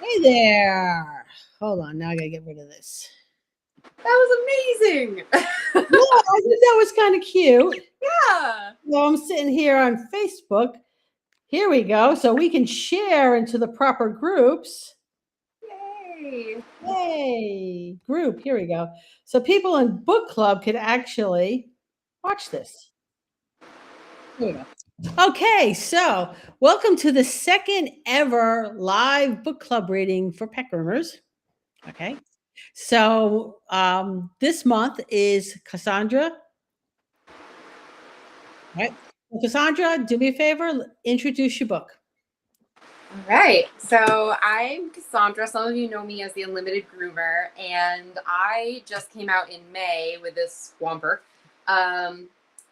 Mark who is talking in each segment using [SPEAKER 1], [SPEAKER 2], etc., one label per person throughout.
[SPEAKER 1] Hey there. Hold on. Now I got to get rid of this.
[SPEAKER 2] That was amazing.
[SPEAKER 1] No, I think that was kind of cute.
[SPEAKER 2] Yeah.
[SPEAKER 1] Well, I'm sitting here on Facebook. Here we go. So we can share into the proper groups.
[SPEAKER 2] Yay.
[SPEAKER 1] Yay. Group. Here we go. So people in book club could actually watch this. Here we go. Okay, so welcome to the second ever live book club reading for Pet Groomers. Okay. So this month is Cassandra. Right. Well, Cassandra, do me a favor, introduce your book.
[SPEAKER 2] All right. So I'm Cassandra. Some of you know me as the Unlimited Groomer, and I just came out in May with this Swamper.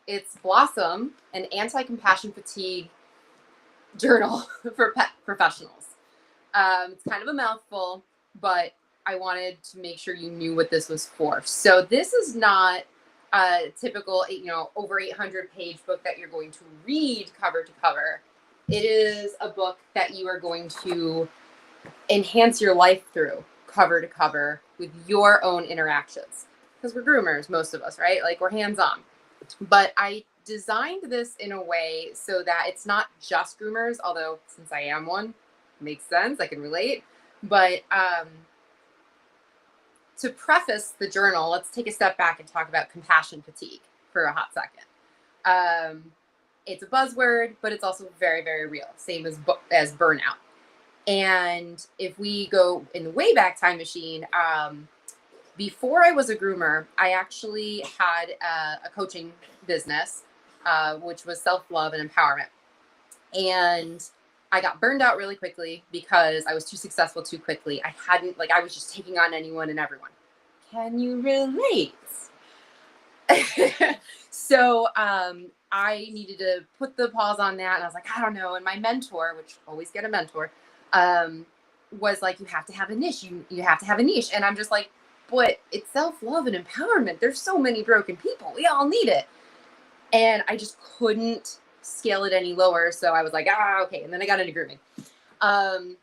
[SPEAKER 2] It's Blossom, an anti-compassion fatigue journal for pet professionals. It's kind of a mouthful, but I wanted to make sure you knew what this was for. So this is not a typical, over 800 page book that you're going to read cover to cover. It is a book that you are going to enhance your life through cover to cover with your own interactions. Because we're groomers, most of us, right? Like we're hands-on. But I designed this in a way so that it's not just groomers, although since I am one, makes sense, I can relate. But to preface the journal, let's take a step back and talk about compassion fatigue for a hot second. It's a buzzword, but it's also very, very real, same as burnout. And if we go in the Wayback Time machine, before I was a groomer, I actually had a coaching business, which was self-love and empowerment. And I got burned out really quickly because I was too successful too quickly. I was just taking on anyone and everyone. Can you relate? So I needed to put the pause on that. And I was like, I don't know. And my mentor, which always get a mentor, was like, you have to have a niche. You have to have a niche. And I'm just like, but it's self-love and empowerment. There's so many broken people. We all need it. And I just couldn't scale it any lower. So I was like, okay. And then I got into grooming. And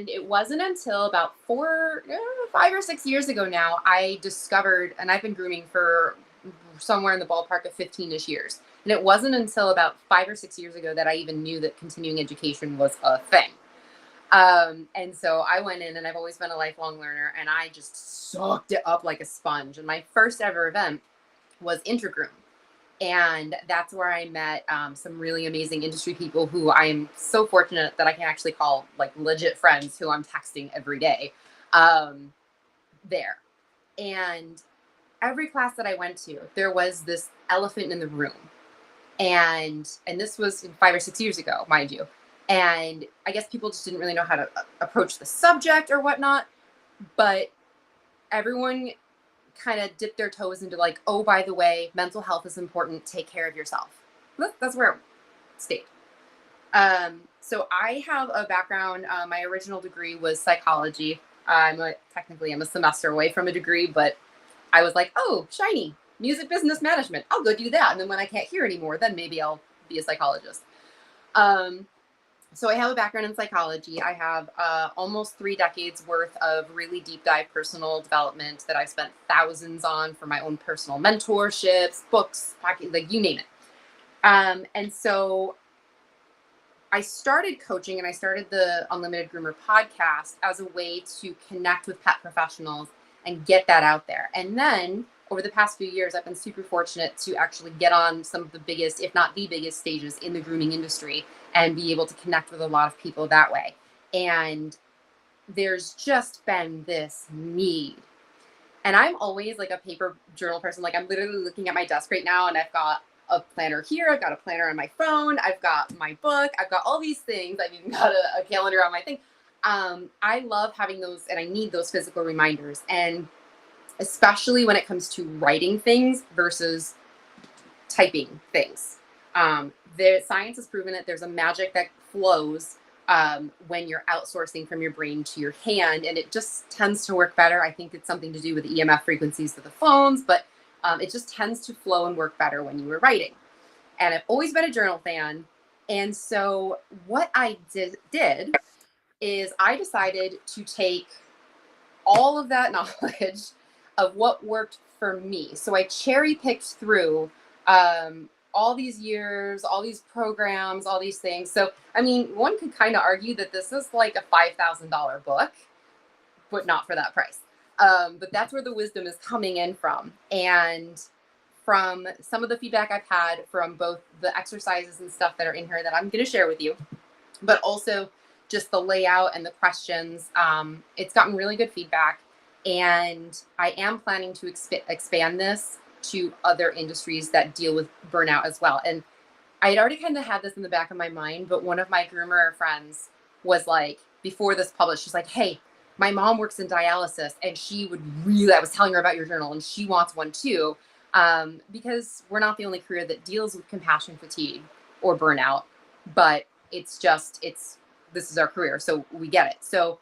[SPEAKER 2] it wasn't until about 5 or 6 years ago now, I discovered, and I've been grooming for somewhere in the ballpark of 15-ish years. And it wasn't until about 5 or 6 years ago that I even knew that continuing education was a thing. And so I went in, and I've always been a lifelong learner, and I just soaked it up like a sponge. And my first ever event was Intragroom. And that's where I met some really amazing industry people who I am so fortunate that I can actually call like legit friends who I'm texting every day there. And every class that I went to, there was this elephant in the room. And this was 5 or 6 years ago, mind you. And I guess people just didn't really know how to approach the subject or whatnot. But everyone kind of dipped their toes into like, oh, by the way, mental health is important. Take care of yourself. That's where it stayed. So I have a background. My original degree was psychology. Technically I'm a semester away from a degree, but I was like, oh, shiny, music business management. I'll go do that. And then when I can't hear anymore, then maybe I'll be a psychologist. So I have a background in psychology. I have almost 3 decades worth of really deep dive personal development that I've spent thousands on for my own personal mentorships, books, like you name it. And so I started coaching, and I started the Unlimited Groomer podcast as a way to connect with pet professionals and get that out there. And then over the past few years, I've been super fortunate to actually get on some of the biggest, if not the biggest stages in the grooming industry and be able to connect with a lot of people that way. And there's just been this need. And I'm always like a paper journal person. Like I'm literally looking at my desk right now, and I've got a planner here. I've got a planner on my phone. I've got my book. I've got all these things. I've even got a calendar on my thing. I love having those, and I need those physical reminders. And especially when it comes to writing things versus typing things. The science has proven it. There's a magic that flows when you're outsourcing from your brain to your hand, and it just tends to work better. I think it's something to do with the EMF frequencies of the phones, but it just tends to flow and work better when you were writing. And I've always been a journal fan. And so what I did is I decided to take all of that knowledge of what worked for me. So I cherry picked through all these years, all these programs, all these things. So, I mean, one could kind of argue that this is like a $5,000 book, but not for that price. But that's where the wisdom is coming in from. And from some of the feedback I've had from both the exercises and stuff that are in here that I'm going to share with you, but also just the layout and the questions. It's gotten really good feedback. And I am planning to expand this to other industries that deal with burnout as well. And I had already kind of had this in the back of my mind, but one of my groomer friends was like, before this published, she's like, hey, my mom works in dialysis and she would really, I was telling her about your journal and she wants one too. Because we're not the only career that deals with compassion fatigue or burnout, but this is our career. So we get it. So,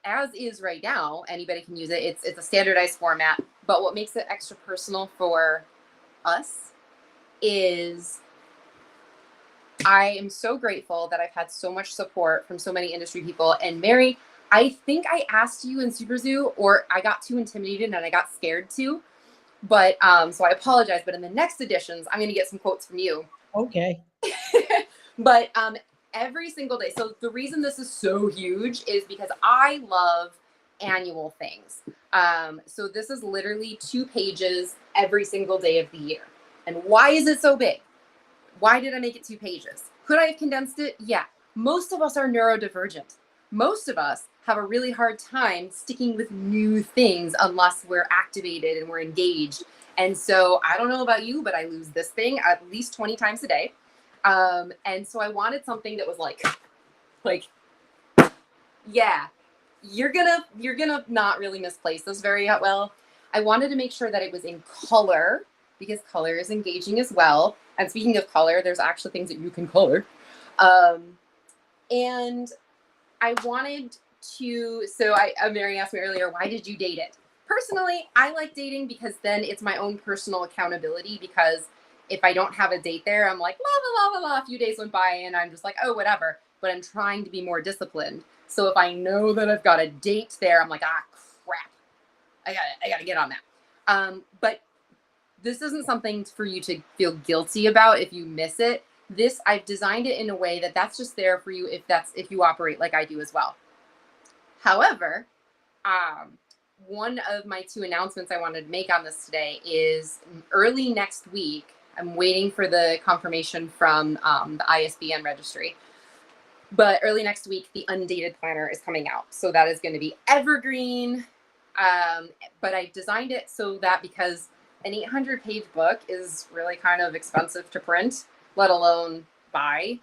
[SPEAKER 2] as is right now, anybody can use it. It's a standardized format, but what makes it extra personal for us is I am so grateful that I've had so much support from so many industry people. And Mary, I think I asked you in Super Zoo, or I got too intimidated and I got scared too. But so I apologize. But in the next editions, I'm going to get some quotes from you.
[SPEAKER 1] Okay.
[SPEAKER 2] But every single day. So the reason this is so huge is because I love annual things. So this is literally 2 pages every single day of the year. And why is it so big? Why did I make it 2 pages? Could I have condensed it? Yeah. Most of us are neurodivergent. Most of us have a really hard time sticking with new things unless we're activated and we're engaged. And so I don't know about you, but I lose this thing at least 20 times a day. And so I wanted something that was like, yeah, you're gonna not really misplace this very well. I wanted to make sure that it was in color because color is engaging as well. And speaking of color, there's actually things that you can color. And I wanted to, Mary asked me earlier, why did you date it? Personally, I like dating because then it's my own personal accountability, because if I don't have a date there, I'm like, la, la, la, la, la. A few days went by and I'm just like, oh, whatever. But I'm trying to be more disciplined. So if I know that I've got a date there, I'm like, ah, crap. I gotta get on that. But this isn't something for you to feel guilty about if you miss it. I've designed it in a way that that's just there for you if you operate like I do as well. However, one of my 2 announcements I wanted to make on this today is early next week. I'm waiting for the confirmation from the ISBN registry. But early next week, the undated planner is coming out. So that is going to be evergreen. But I designed it so that because an 800-page book is really kind of expensive to print, let alone buy.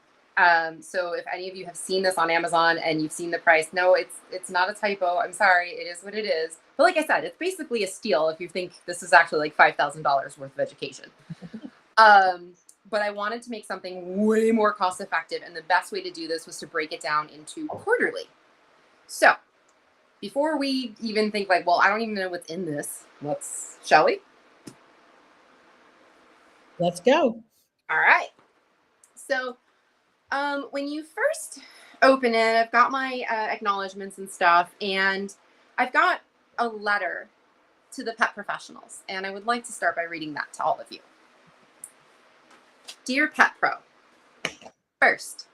[SPEAKER 2] So if any of you have seen this on Amazon and you've seen the price, no, it's not a typo. I'm sorry. It is what it is. But like I said, it's basically a steal if you think this is actually like $5,000 worth of education. But I wanted to make something way more cost effective. And the best way to do this was to break it down into quarterly. So before we even think like, well, I don't even know what's in this, shall we?
[SPEAKER 1] Let's go.
[SPEAKER 2] All right. So when you first open it, I've got my acknowledgments and stuff, and I've got a letter to the pet professionals, and I would like to start by reading that to all of you. Dear Pet Pro, first,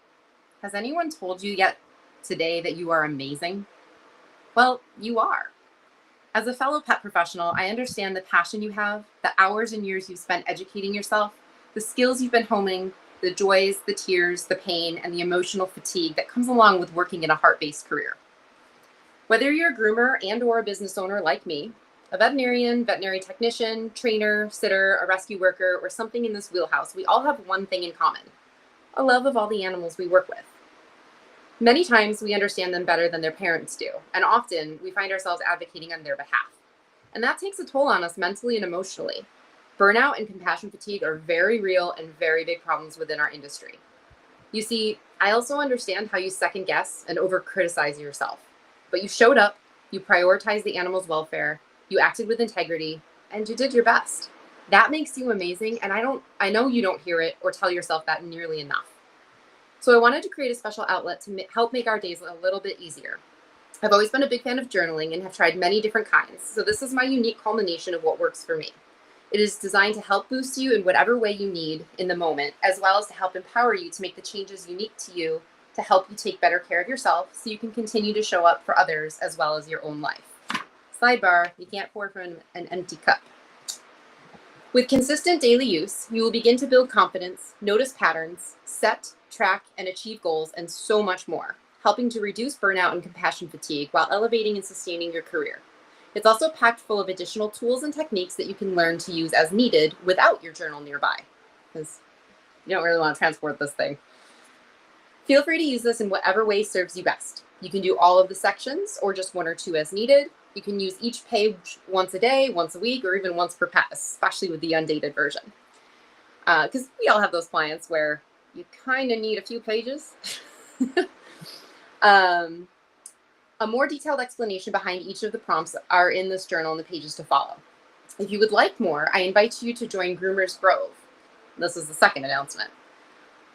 [SPEAKER 2] has anyone told you yet today that you are amazing? Well, you are. As a fellow pet professional, I understand the passion you have, the hours and years you've spent educating yourself, the skills you've been honing, the joys, the tears, the pain, and the emotional fatigue that comes along with working in a heart-based career. Whether you're a groomer and or a business owner like me, a veterinarian, veterinary technician, trainer, sitter, a rescue worker, or something in this wheelhouse, we all have one thing in common: a love of all the animals we work with. Many times we understand them better than their parents do, and often we find ourselves advocating on their behalf. And that takes a toll on us mentally and emotionally. Burnout and compassion fatigue are very real and very big problems within our industry. You see, I also understand how you second guess and over criticize yourself, but you showed up, you prioritized the animal's welfare, you acted with integrity, and you did your best. That makes you amazing, and I know you don't hear it or tell yourself that nearly enough. So I wanted to create a special outlet to help make our days a little bit easier. I've always been a big fan of journaling and have tried many different kinds, so this is my unique culmination of what works for me. It is designed to help boost you in whatever way you need in the moment, as well as to help empower you to make the changes unique to you to help you take better care of yourself so you can continue to show up for others as well as your own life. Sidebar, you can't pour from an empty cup. With consistent daily use, you will begin to build confidence, notice patterns, set, track, and achieve goals, and so much more, helping to reduce burnout and compassion fatigue while elevating and sustaining your career. It's also packed full of additional tools and techniques that you can learn to use as needed without your journal nearby, because you don't really want to transport this thing. Feel free to use this in whatever way serves you best. You can do all of the sections or just one or two as needed. You can use each page once a day, once a week, or even once per pass, especially with the undated version. Because we all have those clients where you kind of need a few pages. A more detailed explanation behind each of the prompts are in this journal and the pages to follow. If you would like more, I invite you to join Groomers Grove. This is the second announcement.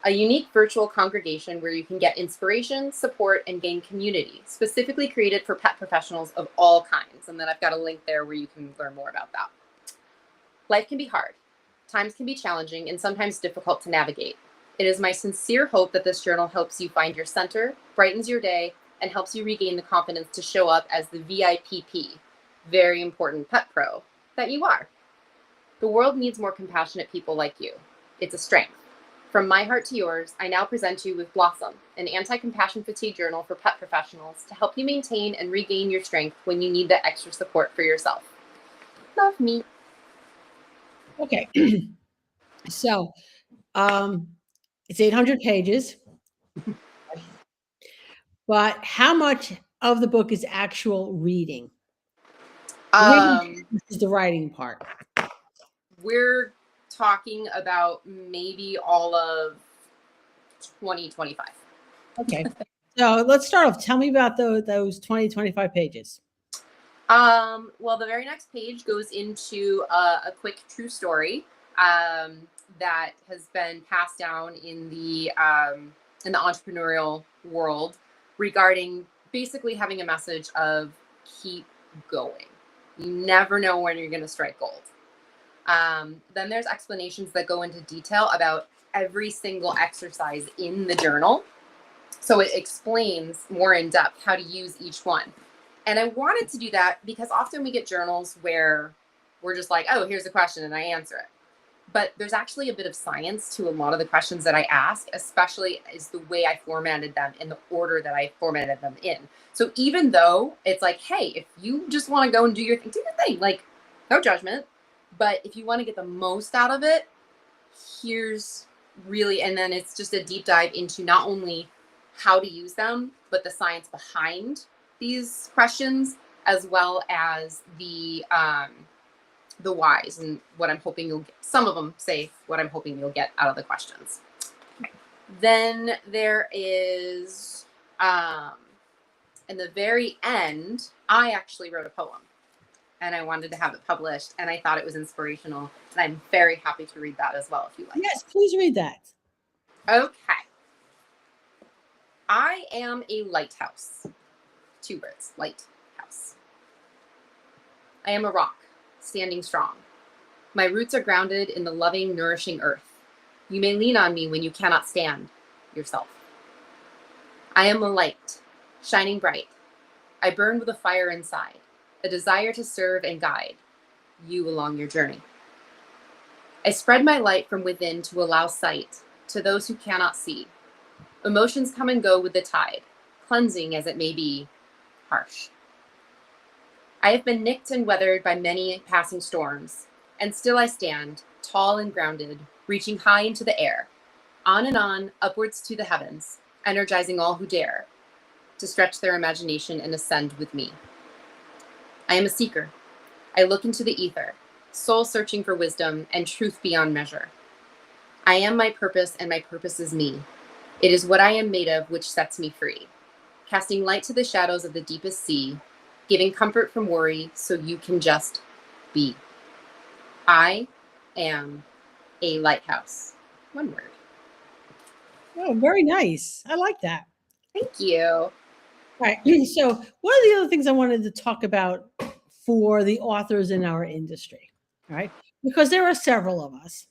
[SPEAKER 2] A unique virtual congregation where you can get inspiration, support, and gain community, specifically created for pet professionals of all kinds. And then I've got a link there where you can learn more about that. Life can be hard. Times can be challenging and sometimes difficult to navigate. It is my sincere hope that this journal helps you find your center, brightens your day, and helps you regain the confidence to show up as the VIPP, very important pet pro, that you are. The world needs more compassionate people like you. It's a strength. From my heart to yours, I now present you with Blossom, an anti-compassion fatigue journal for pet professionals to help you maintain and regain your strength when you need that extra support for yourself. Love me.
[SPEAKER 1] Okay. So, it's 800 pages, but how much of the book is actual reading? This is the writing part.
[SPEAKER 2] We're talking about maybe all of 2025.
[SPEAKER 1] Okay. So let's start off. Tell me about those 25 pages.
[SPEAKER 2] Well, the very next page goes into a quick true story that has been passed down in the entrepreneurial world regarding basically having a message of keep going. You never know when you're going to strike gold. Then there's explanations that go into detail about every single exercise in the journal. So it explains more in depth how to use each one. And I wanted to do that because often we get journals where we're just like, oh, here's a question and I answer it. But there's actually a bit of science to a lot of the questions that I ask, especially is the way I formatted them in the order that I formatted them in. So even though it's like, hey, if you just want to go and do your thing, do your thing, like no judgment. But if you want to get the most out of it, here's really, and then it's just a deep dive into not only how to use them, but the science behind these questions, as well as the whys and what I'm hoping you'll get. Some of them say what I'm hoping you'll get out of the questions. Then there is, in the very end, I actually wrote a poem and I wanted to have it published and I thought it was inspirational. And I'm very happy to read that as well if you like.
[SPEAKER 1] Yes, please read that.
[SPEAKER 2] Okay. I am a lighthouse. 2 words, lighthouse. I am a rock, standing strong. My roots are grounded in the loving, nourishing earth. You may lean on me when you cannot stand yourself. I am a light, shining bright. I burn with a fire inside, a desire to serve and guide you along your journey. I spread my light from within to allow sight to those who cannot see. Emotions come and go with the tide, cleansing as it may be, harsh. I have been nicked and weathered by many passing storms, and still I stand, tall and grounded, reaching high into the air, on and on, upwards to the heavens, energizing all who dare to stretch their imagination and ascend with me. I am a seeker. I look into the ether, soul searching for wisdom and truth beyond measure. I am my purpose, and my purpose is me. It is what I am made of which sets me free, casting light to the shadows of the deepest sea, giving comfort from worry so you can just be. I am a lighthouse. One word.
[SPEAKER 1] Oh, very nice. I like that.
[SPEAKER 2] Thank you.
[SPEAKER 1] All right. So, one of the other things I wanted to talk about for the authors in our industry, all right, because there are several of us.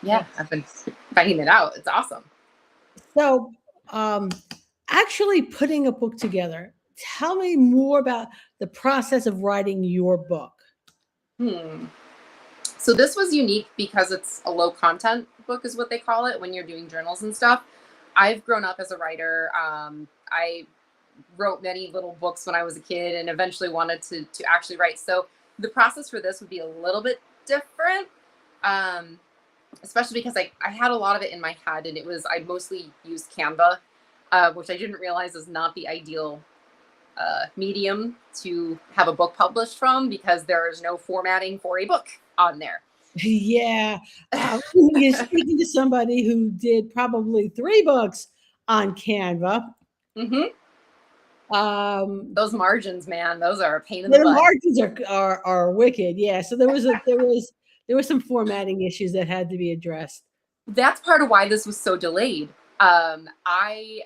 [SPEAKER 2] Yeah, I've been finding it out. It's awesome.
[SPEAKER 1] So, um, actually putting a book together, tell me more about the process of writing your book.
[SPEAKER 2] Hmm. So this was unique because it's a low content book, is what they call it when you're doing journals and stuff. I've grown up as a writer. I wrote many little books when I was a kid, and eventually wanted to actually write. So the process for this would be a little bit different, um, especially because I had a lot of it in my head, and I mostly used Canva, which I didn't realize is not the ideal medium to have a book published from, because there is no formatting for a book on there.
[SPEAKER 1] Yeah. You're speaking to somebody who did probably 3 books on Canva.
[SPEAKER 2] Hmm.
[SPEAKER 1] Um,
[SPEAKER 2] Those margins, man, those are a pain in the
[SPEAKER 1] the
[SPEAKER 2] butt.
[SPEAKER 1] margins are wicked. Yeah. So there was some formatting issues that had to be addressed.
[SPEAKER 2] That's part of why this was so delayed. We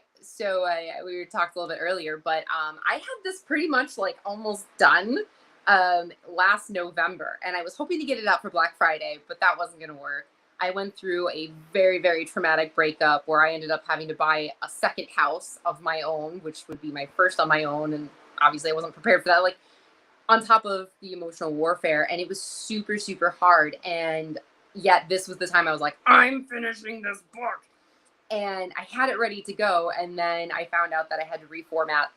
[SPEAKER 2] talked a little bit earlier, but I had this pretty much like almost done last November, and I was hoping to get it out for Black Friday, but that wasn't going to work. I went through a very, very traumatic breakup where I ended up having to buy a second house of my own, which would be my first on my own, and obviously I wasn't prepared for that. Like, on top of the emotional warfare, and it was super, super hard. And yet this was the time I was like, I'm finishing this book, and I had it ready to go, and then I found out that I had to reformat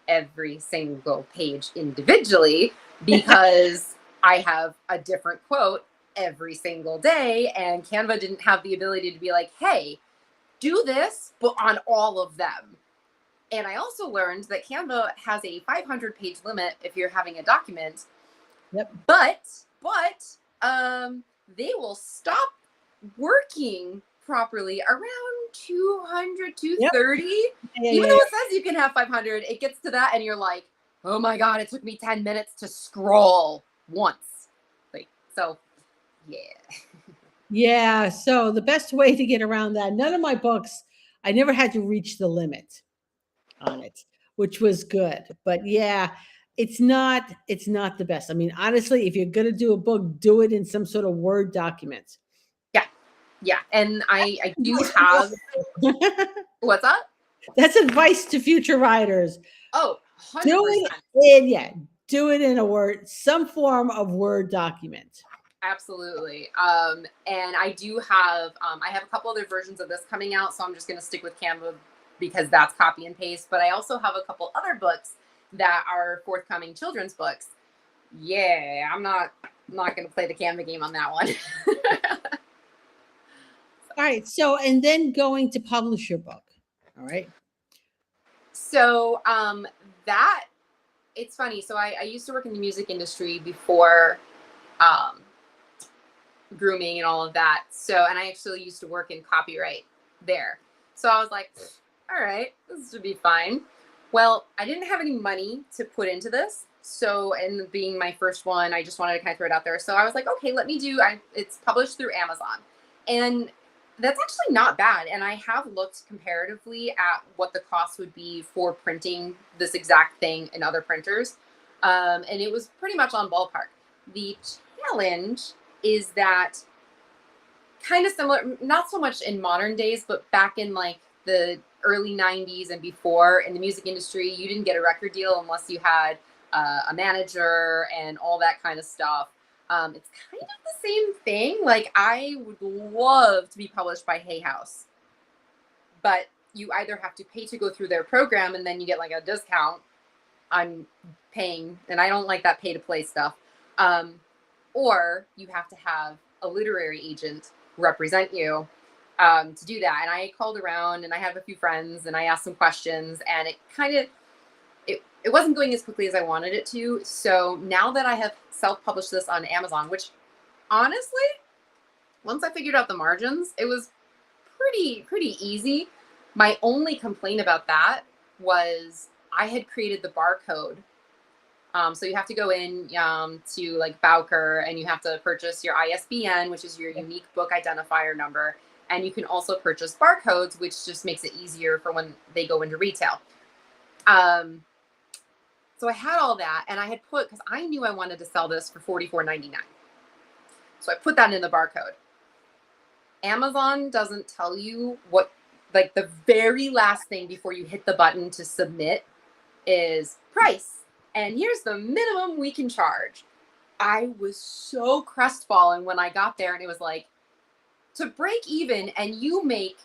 [SPEAKER 2] every single page individually because I have a different quote every single day, and Canva didn't have the ability to be like, hey, do this but on all of them. And I also learned that Canva has a 500-page limit if you're having a document,
[SPEAKER 1] Yep.
[SPEAKER 2] but they will stop working properly around 200,
[SPEAKER 1] Yep.
[SPEAKER 2] 230.
[SPEAKER 1] Yeah.
[SPEAKER 2] Even
[SPEAKER 1] Yeah.
[SPEAKER 2] though it says you can have 500, it gets to that and you're like, oh my God, it took me 10 minutes to scroll once. Like, so yeah.
[SPEAKER 1] Yeah. So the best way to get around that, none of my books, I never had to reach the limit on it, which was good. But yeah, it's not the best. I mean, honestly, if you're gonna do a book, do it in some sort of Word document.
[SPEAKER 2] Yeah. Yeah. And I do have, what's up?
[SPEAKER 1] That's advice to future writers.
[SPEAKER 2] Oh,
[SPEAKER 1] Do
[SPEAKER 2] 100%.
[SPEAKER 1] it in, yeah, do it in a Word, some form of Word document.
[SPEAKER 2] Absolutely. And I have a couple other versions of this coming out, so I'm just going to stick with Canva because that's copy and paste. But I also have a couple other books that are forthcoming children's books. Yeah, I'm not going to play the Canva game on that one.
[SPEAKER 1] All right. So, and then going to publish your book. All right.
[SPEAKER 2] So that it's funny. So I used to work in the music industry before um, grooming and all of that. So, and I actually used to work in copyright there. So I was like, all right, this should be fine. Well, I didn't have any money to put into this. So, and being my first one, I just wanted to kind of throw it out there. So I was like, okay, it's published through Amazon. And that's actually not bad. And I have looked comparatively at what the cost would be for printing this exact thing in other printers. And it was pretty much on ballpark. The challenge is that kind of similar, not so much in modern days, but back in like the early 90s and before in the music industry, you didn't get a record deal unless you had a manager and all that kind of stuff. It's kind of the same thing. Like, I would love to be published by Hay House, but you either have to pay to go through their program and then you get like a discount. I'm paying, and I don't like that pay to play stuff. Um, or you have to have a literary agent represent you to do that. And I called around and I have a few friends and I asked some questions, and it wasn't going as quickly as I wanted it to. So now that I have self-published this on Amazon, which honestly, once I figured out the margins, it was pretty easy. My only complaint about that was I had created the barcode. So you have to go in to like Bowker, and you have to purchase your ISBN, which is your unique book identifier number. And you can also purchase barcodes, which just makes it easier for when they go into retail. So I had all that, and I had put, because I knew I wanted to sell this for $44.99. So I put that in the barcode. Amazon doesn't tell you what, like the very last thing before you hit the button to submit is price. And here's the minimum we can charge. I was so crestfallen when I got there, and it was like, to break even and you make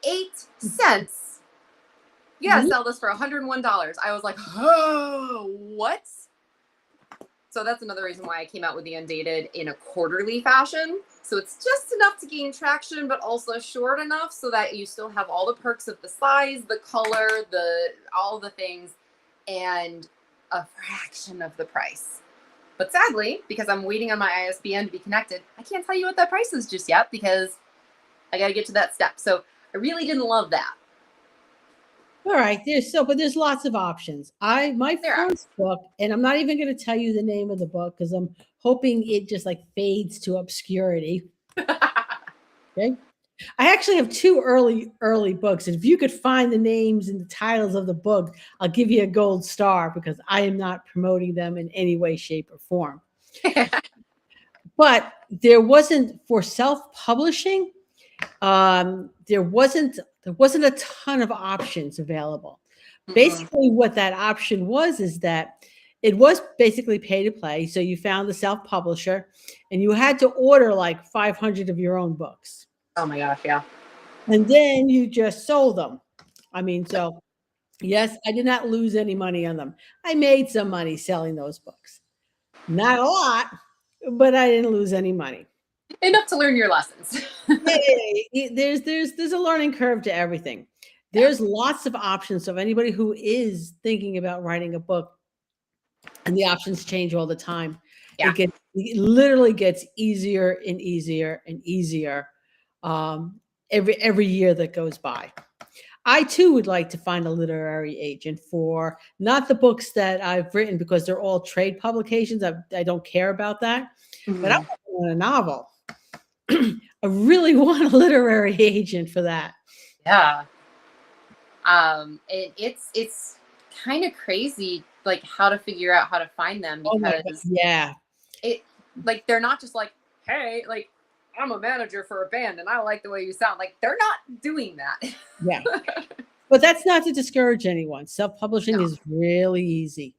[SPEAKER 2] 8 cents, you gotta sell this for $101. I was like, oh, what? So that's another reason why I came out with the Undated in a quarterly fashion. So it's just enough to gain traction, but also short enough so that you still have all the perks of the size, the color, all the things, and a fraction of the price. But sadly, because I'm waiting on my ISBN to be connected, I can't tell you what that price is just yet because I got to get to that step. So I really didn't love that.
[SPEAKER 1] All right, but there's lots of options. My first book, and I'm not even going to tell you the name of the book because I'm hoping it just like fades to obscurity. Okay, I actually have 2 early books, and if you could find the names and the titles of the book, I'll give you a gold star because I am not promoting them in any way, shape, or form. But there wasn't for self-publishing. There wasn't a ton of options available. Basically, what that option was is that it was basically pay to play. So you found the self-publisher, and you had to order like 500 of your own books.
[SPEAKER 2] Oh my gosh, yeah.
[SPEAKER 1] And then you just sold them. I mean, so yes, I did not lose any money on them. I made some money selling those books. Not a lot, but I didn't lose any money.
[SPEAKER 2] Enough to learn your lessons.
[SPEAKER 1] There's a learning curve to everything. There's lots of options. So if anybody who is thinking about writing a book, and the options change all the time, it literally gets easier and easier and easier every year that goes by. I too would like to find a literary agent for not the books that I've written because they're all trade publications. I don't care about that, but I want a novel. I really want a literary agent for that.
[SPEAKER 2] Yeah. It's kind of crazy, like how to figure out how to find them because it like they're not just like, hey, like I'm a manager for a band and I like the way you sound. Like they're not doing that.
[SPEAKER 1] Yeah. But that's not to discourage anyone. Self-publishing is really easy.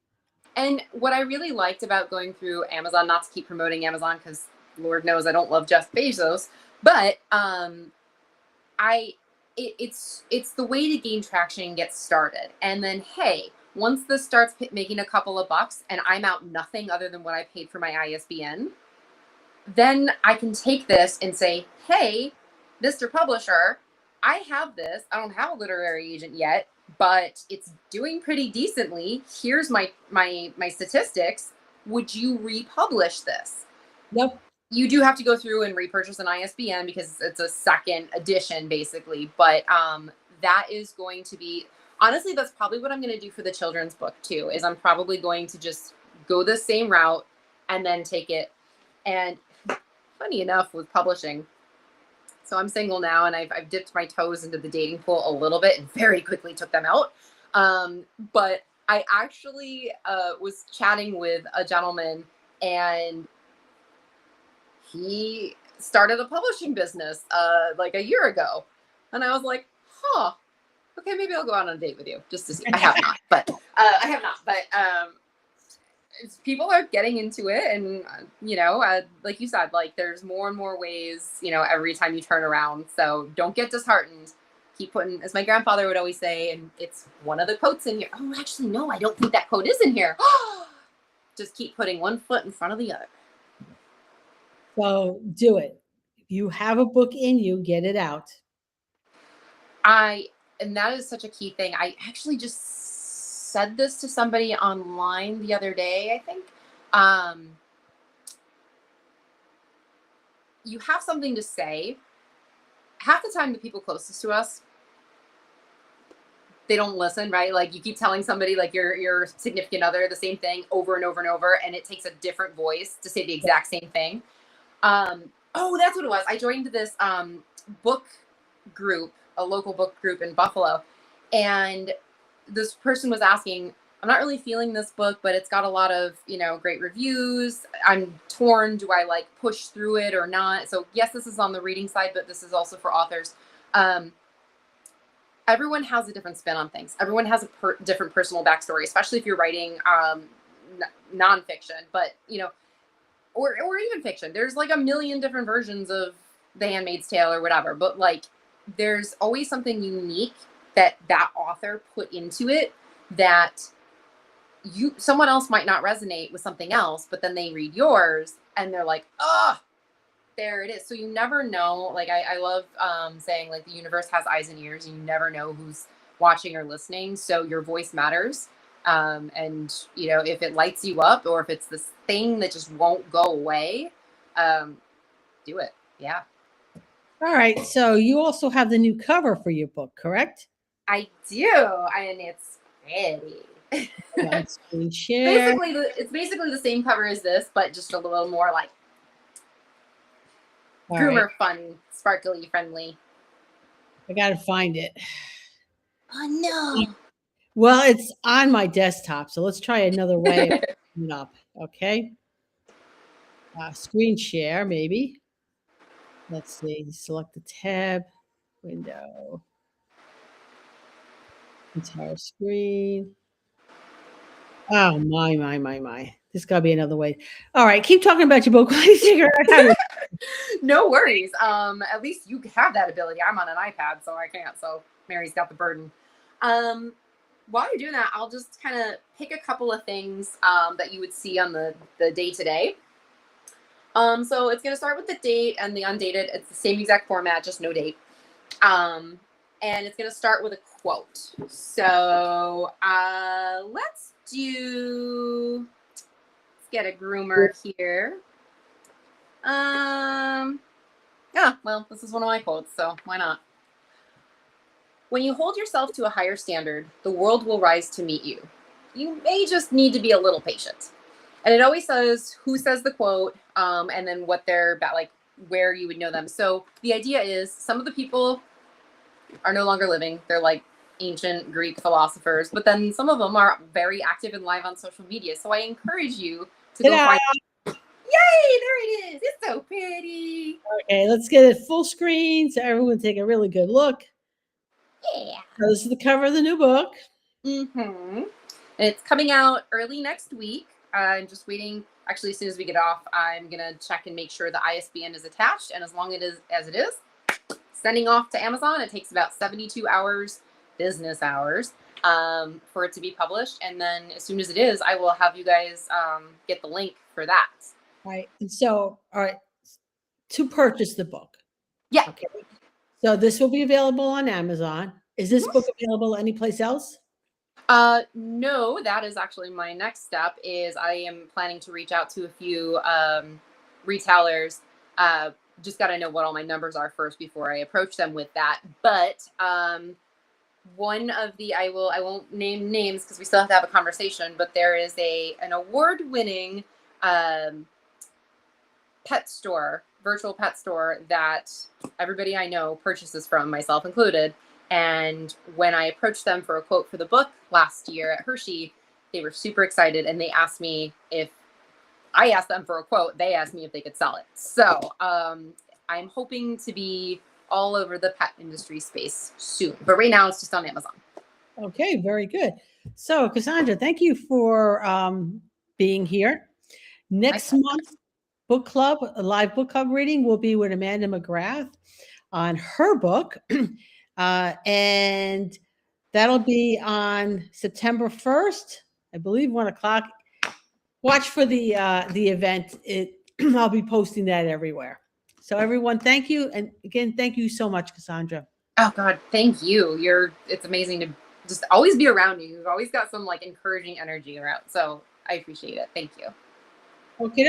[SPEAKER 2] And what I really liked about going through Amazon, not to keep promoting Amazon because Lord knows I don't love Jeff Bezos, but it's the way to gain traction and get started. And then, hey, once this starts making a couple of bucks and I'm out nothing other than what I paid for my ISBN, then I can take this and say, hey, Mr. Publisher, I have this. I don't have a literary agent yet, but it's doing pretty decently. Here's my statistics. Would you republish this?
[SPEAKER 1] Yep.
[SPEAKER 2] You do have to go through and repurchase an ISBN because it's a second edition, basically. But that is going to be, honestly, that's probably what I'm going to do for the children's book, too, is I'm probably going to just go the same route and then take it. And funny enough, with publishing, so I'm single now, and I've dipped my toes into the dating pool a little bit and very quickly took them out. But I actually was chatting with a gentleman, and he started a publishing business like a year ago. And I was like, huh, okay, maybe I'll go out on a date with you just to see. I have not, but people are getting into it. And, like you said, like there's more and more ways, every time you turn around. So don't get disheartened. Keep putting, as my grandfather would always say, and it's one of the quotes in here. Oh, actually, no, I don't think that quote is in here. Just keep putting one foot in front of the other.
[SPEAKER 1] So do it. If you have a book in you, get it out.
[SPEAKER 2] And that is such a key thing. I actually just said this to somebody online the other day, I think. You have something to say. Half the time, the people closest to us, they don't listen, right? Like you keep telling somebody, like your significant other, the same thing over and over and over, and it takes a different voice to say the exact same thing. Oh, that's what it was. I joined this book group, a local book group in Buffalo, and this person was asking, I'm not really feeling this book, but it's got a lot of, great reviews. I'm torn. Do I like push through it or not? So yes, this is on the reading side, but this is also for authors. Everyone has a different spin on things. Everyone has a different personal backstory, especially if you're writing nonfiction, but or even fiction. There's like a million different versions of The Handmaid's Tale or whatever, but like there's always something unique that author put into it that someone else might not resonate with something else, but then they read yours and they're like, oh, there it is. So you never know. Like I love saying like the universe has eyes and ears. You never know who's watching or listening. So your voice matters. And if it lights you up or if it's this thing that just won't go away, do it. Yeah.
[SPEAKER 1] All right. So you also have the new cover for your book, correct?
[SPEAKER 2] I do. And it's pretty.
[SPEAKER 1] Screen share.
[SPEAKER 2] It's basically the same cover as this, but just a little more like groomer, fun, sparkly, friendly.
[SPEAKER 1] I gotta find it.
[SPEAKER 2] Oh no.
[SPEAKER 1] Well, it's on my desktop, so let's try another way of putting it up. Okay. Screen share, maybe. Let's see. Select the tab, window, entire screen. Oh my. This got to be another way. All right, keep talking about your book while you figure out how to.
[SPEAKER 2] No worries. At least you have that ability. I'm on an iPad, so I can't. So Mary's got the burden. While you're doing that, I'll just kind of pick a couple of things that you would see on the day-to-day. So it's going to start with the date and the undated. It's the same exact format, just no date. And it's going to start with a quote. So let's get a groomer here. Yeah, well, this is one of my quotes, so why not? When you hold yourself to a higher standard, the world will rise to meet you. You may just need to be a little patient. And it always says who says the quote, and then what they're about, like where you would know them. So the idea is some of the people are no longer living. They're like ancient Greek philosophers, but then some of them are very active and live on social media. So I encourage you to go find. Yay, there it is. It's so pretty.
[SPEAKER 1] Okay, let's get it full screen so everyone take a really good look.
[SPEAKER 2] Yeah.
[SPEAKER 1] So this is the cover of the new book.
[SPEAKER 2] Mm-hmm. And it's coming out early next week. I'm just waiting. Actually, as soon as we get off, I'm going to check and make sure the ISBN is attached. And as long as it is, sending off to Amazon. It takes about 72 hours, business hours, for it to be published. And then as soon as it is, I will have you guys get the link for that.
[SPEAKER 1] Right. And so, all right, to purchase the book.
[SPEAKER 2] Yeah.
[SPEAKER 1] Okay. So this will be available on Amazon. Is this book available anyplace else?
[SPEAKER 2] No, that is actually my next step. Is I am planning to reach out to a few retailers. Just got to know what all my numbers are first before I approach them with that. But one of the I won't name names because we still have to have a conversation. But there is an award-winning pet store, virtual pet store that everybody I know purchases from, myself included. And when I approached them for a quote for the book last year at Heroux, they were super excited. And they asked me if I asked them for a quote, they asked me if they could sell it. So I'm hoping to be all over the pet industry space soon. But right now it's just on Amazon.
[SPEAKER 1] Okay, very good. So Cassandra, thank you for being here. Next month, book club, a live book club reading will be with Amanda McGrath on her book. And that'll be on September 1st, I believe 1:00. Watch for the event. I'll be posting that everywhere. So everyone, thank you. And again, thank you so much, Cassandra.
[SPEAKER 2] Oh God, thank you. It's amazing to just always be around you. You've always got some like encouraging energy around. So I appreciate it. Thank you.
[SPEAKER 1] Okay,